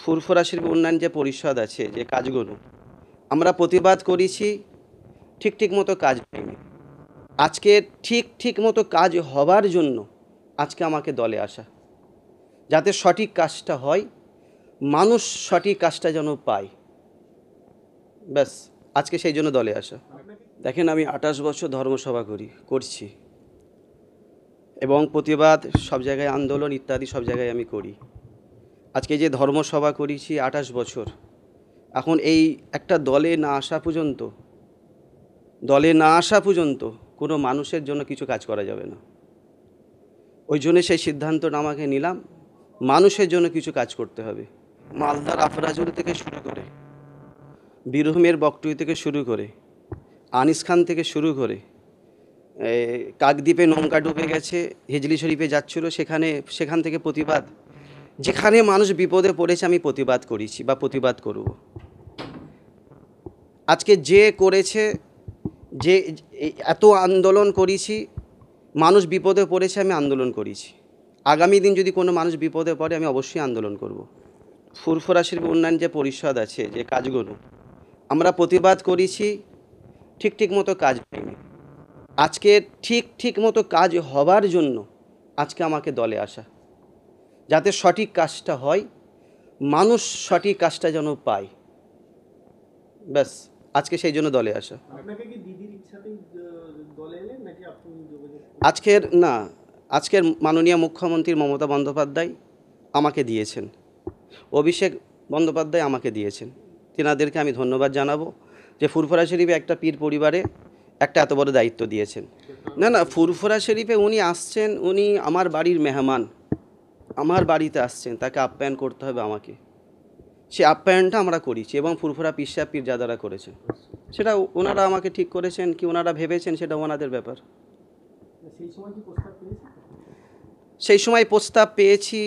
ফুরফুরা শিল্প উন্নয়ন যে পরিষদ আছে, যে কাজগুলো আমরা প্রতিবাদ করেছি, ঠিক মতো কাজ হয়নি। আজকে ঠিক মতো কাজ হবার জন্য আজকে আমাকে দলে আসা, যাতে সঠিক কাজটা হয়, মানুষ সঠিক কাজটা যেন পায়, ব্যাস আজকে সেই জন্য দলে আসা। দেখেন, আমি 28 বছর ধর্মসভা করছি এবং প্রতিবাদ সব জায়গায়, আন্দোলন ইত্যাদি সব জায়গায় আমি করি। আজকে যে ধর্মসভা করেছি 28 বছর, এখন এই একটা দলে না আসা পর্যন্ত কোনো মানুষের জন্য কিছু কাজ করা যাবে না। ওই জন্য সেই সিদ্ধান্তটা আমাকে নিলাম, মানুষের জন্য কিছু কাজ করতে হবে। মালদার আফরাজুল থেকে শুরু করে, বীরভূমের বকটুই থেকে শুরু করে, আনিস খান থেকে শুরু করে, কাকদ্বীপে নৌকা ডুবে গেছে, হিজলি শরীফে যাচ্ছিল, সেখান থেকে প্রতিবাদ, যেখানে মানুষ বিপদে পড়েছে আমি প্রতিবাদ করেছি বা প্রতিবাদ করব। আজকে যে করেছে, যে এত আন্দোলন করেছি, মানুষ বিপদে পড়েছে, আমি আন্দোলন করেছি। আগামী দিন যদি কোনো মানুষ বিপদে পড়ে, আমি অবশ্যই আন্দোলন করব। ফুরফুরা শিল্প উন্নয়ন যে পরিষদ আছে, যে কাজগুলো আমরা প্রতিবাদ করেছি, ঠিক মতো কাজ হয়নি। আজকে ঠিক মতো কাজ হবার জন্য আজকে আমাকে দলে আসা, যাতে সঠিক কাজটা হয়, মানুষ সঠিক কাজটা যেন পায়, ব্যাস আজকে সেই জন্য দলে আসা। আজকের মাননীয় মুখ্যমন্ত্রী মমতা বন্দ্যোপাধ্যায় আমাকে দিয়েছেন, অভিষেক বন্দ্যোপাধ্যায় আমাকে দিয়েছেন, তেনাদেরকে আমি ধন্যবাদ জানাবো যে ফুরফুরা শরীফে একটা পীর পরিবারে একটা এত বড় দায়িত্ব দিয়েছেন। না, ফুরফুরা শরীফে উনি আসছেন, উনি আমার বাড়ির মেহমান, আমার বাড়িতে আসছেন, তাকে আপ্যায়ন করতে হবে আমাকে। সে আপ্যায়নটা আমরা করেছি এবং ফুরফুরা পীর সাহেব পীরজাদারা করেছেন। সেটা ওনারা আমাকে ঠিক করেছেন কি ওনারা ভেবেছেন, সেটা ওনাদের ব্যাপার। সেই সময় প্রস্তাব পেয়েছি,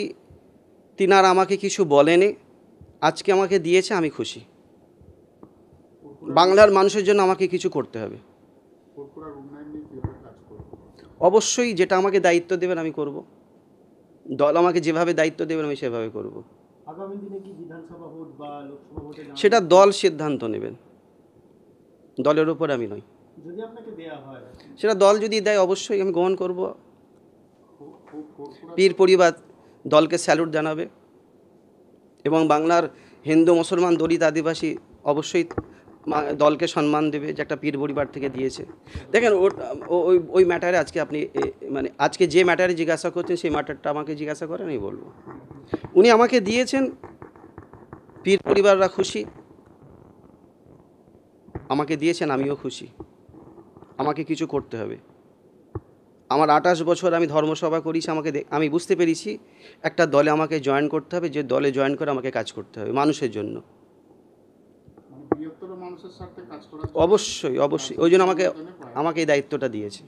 তিনারা আমাকে কিছু বলেনি, আজকে আমাকে দিয়েছে, আমি খুশি। বাংলার মানুষের জন্য আমাকে কিছু করতে হবে। অবশ্যই যেটা আমাকে দায়িত্ব দেবেন আমি করব, দল আমাকে যেভাবে দায়িত্ব দেবেন আমি সেভাবে করব। সেটা দল সিদ্ধান্ত নেবেন, দলের উপর আমি নই। সেটা দল যদি দেয় অবশ্যই আমি গ্রহণ করব। পীর পরিবার দলকে স্যালুট জানাবে এবং বাংলার হিন্দু মুসলমান দলিত আদিবাসী অবশ্যই দলকে সম্মান দেবে যে একটা পীর পরিবার থেকে দিয়েছে। দেখেন, ওই ম্যাটারে আজকে আপনি মানে আজকে যে ম্যাটারে জিজ্ঞাসা করছেন সেই ম্যাটারটা আমাকে জিজ্ঞাসা করেন, আমি বলবো। উনি আমাকে দিয়েছেন, পীর পরিবাররা খুশি, আমাকে দিয়েছেন, আমিও খুশি। আমাকে কিছু করতে হবে। আমার 28 বছর আমি ধর্মসভা করেছি, আমি বুঝতে পেরেছি একটা দলে আমাকে জয়েন করতে হবে, যে দলে জয়েন করে আমাকে কাজ করতে হবে মানুষের জন্য। অবশ্যই ওই জন্য আমাকে এই দায়িত্বটা দিয়েছে।